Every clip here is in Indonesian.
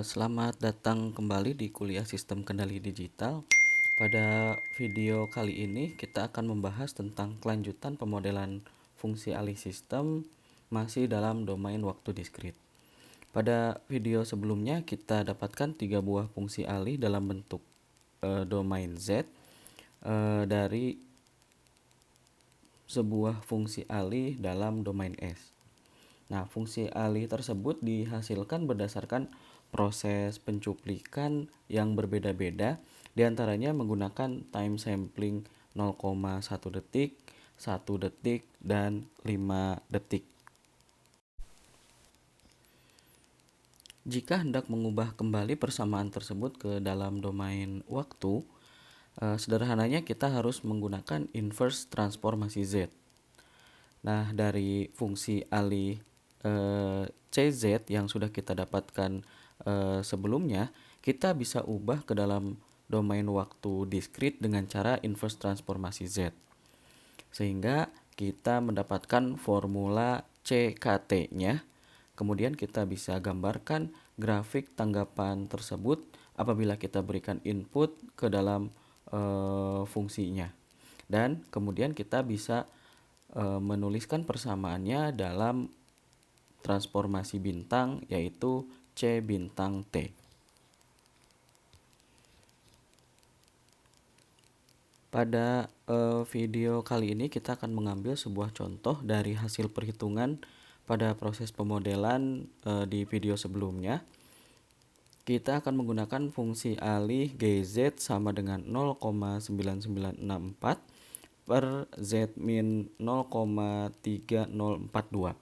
Selamat datang kembali di kuliah Sistem Kendali Digital. Pada video kali ini kita akan membahas tentang kelanjutan pemodelan fungsi alih sistem masih dalam domain waktu diskrit. Pada video sebelumnya kita dapatkan 3 buah fungsi alih dalam bentuk domain Z dari sebuah fungsi alih dalam domain S. Nah, fungsi alih tersebut dihasilkan berdasarkan proses pencuplikan yang berbeda-beda, diantaranya menggunakan time sampling 0,1 detik, 1 detik, dan 5 detik. Jika hendak mengubah kembali persamaan tersebut ke dalam domain waktu, sederhananya kita harus menggunakan inverse transformasi Z. Nah, dari fungsi alih CZ yang sudah kita dapatkan sebelumnya, kita bisa ubah ke dalam domain waktu diskrit dengan cara inverse transformasi Z. Sehingga kita mendapatkan formula CKT-nya. Kemudian kita bisa gambarkan grafik tanggapan tersebut apabila kita berikan input ke dalam fungsinya. Dan kemudian kita bisa menuliskan persamaannya dalam transformasi bintang, yaitu C bintang T. Pada video kali ini kita akan mengambil sebuah contoh dari hasil perhitungan pada proses pemodelan di video sebelumnya. Kita akan menggunakan fungsi alih GZ sama dengan 0,9964 per Z min 0,3042.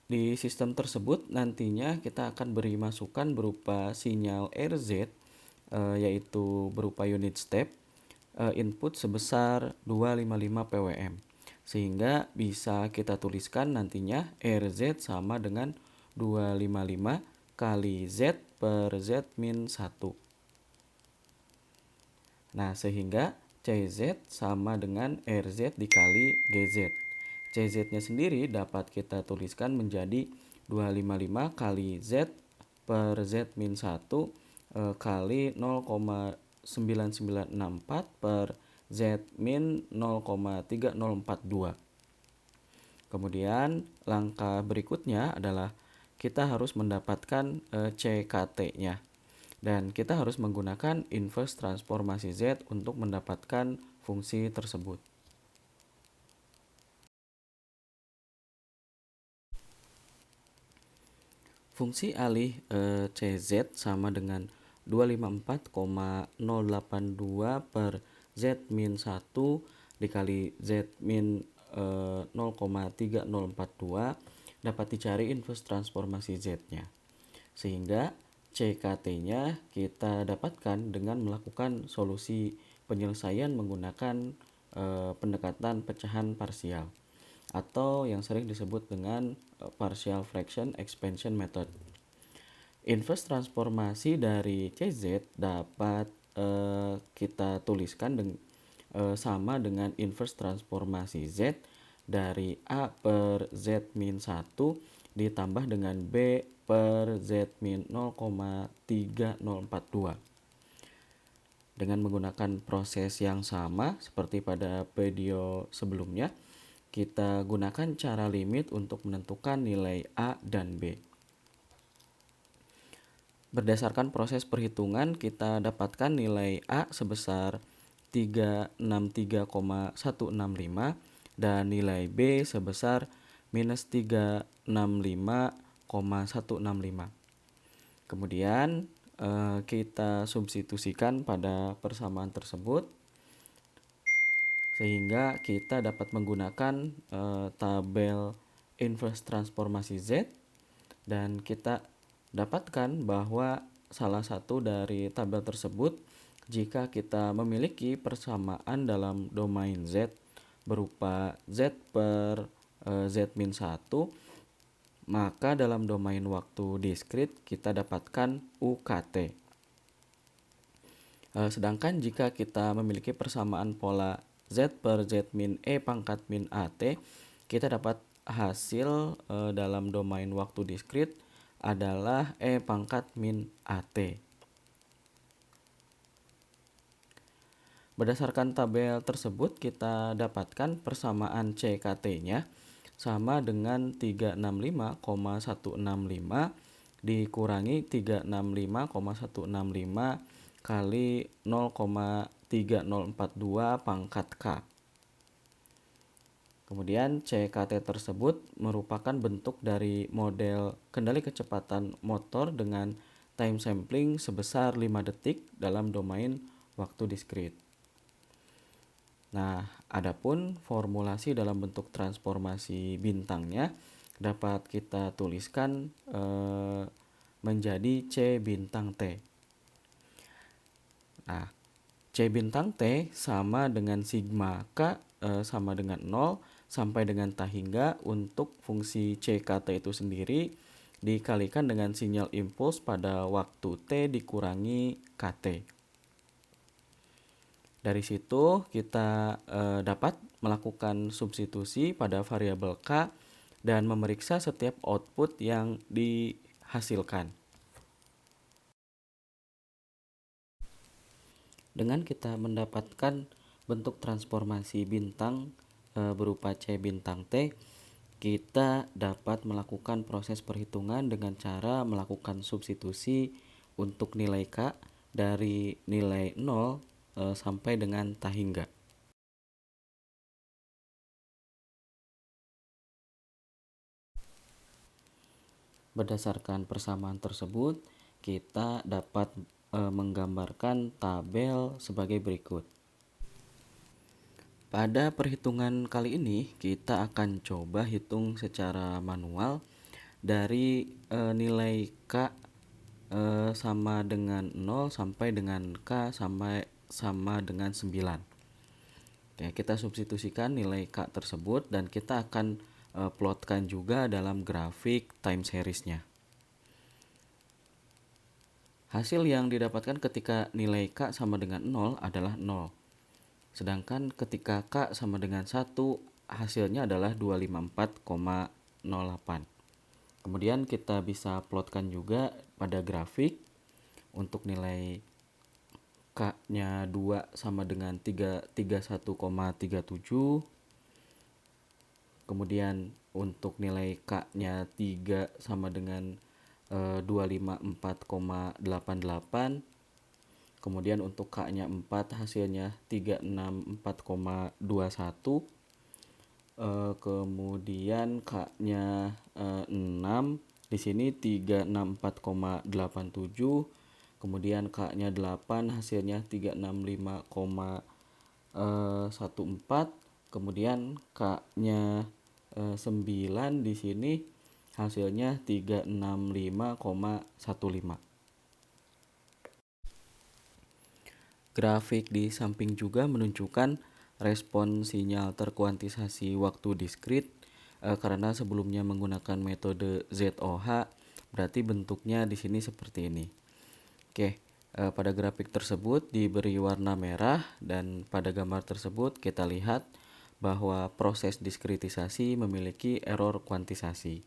Di sistem tersebut nantinya kita akan beri masukan berupa sinyal RZ, yaitu berupa unit step, input sebesar 255 PWM. Sehingga bisa kita tuliskan nantinya RZ sama dengan 255 kali Z per Z min 1. Nah, sehingga CZ sama dengan RZ dikali GZ. CZ-nya sendiri dapat kita tuliskan menjadi 255 kali Z per Z min 1 kali 0,9964 per Z min 0,3042. Kemudian langkah berikutnya adalah kita harus mendapatkan CKT-nya. Dan kita harus menggunakan inverse transformasi Z untuk mendapatkan fungsi tersebut. Fungsi alih CZ sama dengan 254,082 per Z min 1 dikali Z min 0,3042 dapat dicari inverse transformasi Z-nya. Sehingga CKT-nya kita dapatkan dengan melakukan solusi penyelesaian menggunakan pendekatan pecahan parsial atau yang sering disebut dengan partial fraction expansion method. Inverse transformasi dari CZ dapat kita tuliskan sama dengan inverse transformasi Z dari A per Z min 1 ditambah dengan B per Z min 0,3042. Dengan menggunakan proses yang sama seperti pada video sebelumnya, kita gunakan cara limit untuk menentukan nilai A dan B. Berdasarkan proses perhitungan, kita dapatkan nilai A sebesar 363,165 dan nilai B sebesar minus 365,165. Kemudian kita substitusikan pada persamaan tersebut sehingga kita dapat menggunakan tabel inverse transformasi Z, dan kita dapatkan bahwa salah satu dari tabel tersebut, jika kita memiliki persamaan dalam domain Z berupa Z per Z min 1, maka dalam domain waktu diskrit kita dapatkan UKT. Sedangkan jika kita memiliki persamaan pola Z per Z min E pangkat min AT, kita dapat hasil dalam domain waktu diskrit adalah E pangkat min AT. Berdasarkan tabel tersebut kita dapatkan persamaan CKT-nya sama dengan 365,165 dikurangi 365,165 kali 0,3042 pangkat K. Kemudian CKT tersebut merupakan bentuk dari model kendali kecepatan motor dengan time sampling sebesar 5 detik dalam domain waktu diskrit. Nah, adapun formulasi dalam bentuk transformasi bintangnya dapat kita tuliskan menjadi C bintang T. Nah, C bintang T sama dengan sigma K sama dengan 0 sampai dengan T hingga untuk fungsi CKT itu sendiri dikalikan dengan sinyal impuls pada waktu T dikurangi KT. Dari situ kita dapat melakukan substitusi pada variabel K dan memeriksa setiap output yang dihasilkan. Dengan kita mendapatkan bentuk transformasi bintang berupa C bintang T, kita dapat melakukan proses perhitungan dengan cara melakukan substitusi untuk nilai K dari nilai 0 sampai dengan T hingga. Berdasarkan persamaan tersebut, kita dapat menggambarkan tabel sebagai berikut. Pada perhitungan kali ini, kita akan coba hitung secara manual dari nilai K sama dengan 0 sampai dengan K sama dengan 9. Oke, kita substitusikan nilai K tersebut dan kita akan plotkan juga dalam grafik time series-nya. Hasil yang didapatkan ketika nilai K sama dengan 0 adalah 0. Sedangkan ketika K sama dengan 1, hasilnya adalah 254,08. Kemudian kita bisa plotkan juga pada grafik untuk nilai K-nya 2 sama dengan 331,37. Kemudian untuk nilai K-nya 3 sama dengan 254,88. Kemudian untuk K-nya 4 hasilnya 364,21. Kemudian K-nya 6 di sini 364,87. Kemudian K-nya 8 hasilnya 365,14. Kemudian K-nya 9 di sini hasilnya 365,15. Grafik di samping juga menunjukkan respon sinyal terkuantisasi waktu diskrit karena sebelumnya menggunakan metode ZOH, berarti bentuknya di sini seperti ini. Oke, pada grafik tersebut diberi warna merah dan pada gambar tersebut kita lihat bahwa proses diskritisasi memiliki error kuantisasi.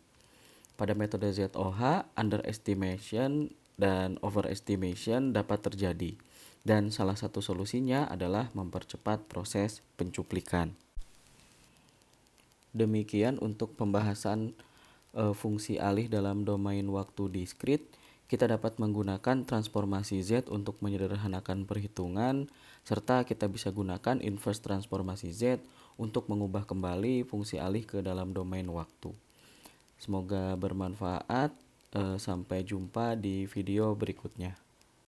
Pada metode ZOH, underestimation dan overestimation dapat terjadi, dan salah satu solusinya adalah mempercepat proses pencuplikan. Demikian untuk pembahasan fungsi alih dalam domain waktu diskrit. Kita dapat menggunakan transformasi Z untuk menyederhanakan perhitungan, serta kita bisa gunakan inverse transformasi Z untuk mengubah kembali fungsi alih ke dalam domain waktu. Semoga bermanfaat. Sampai jumpa di video berikutnya.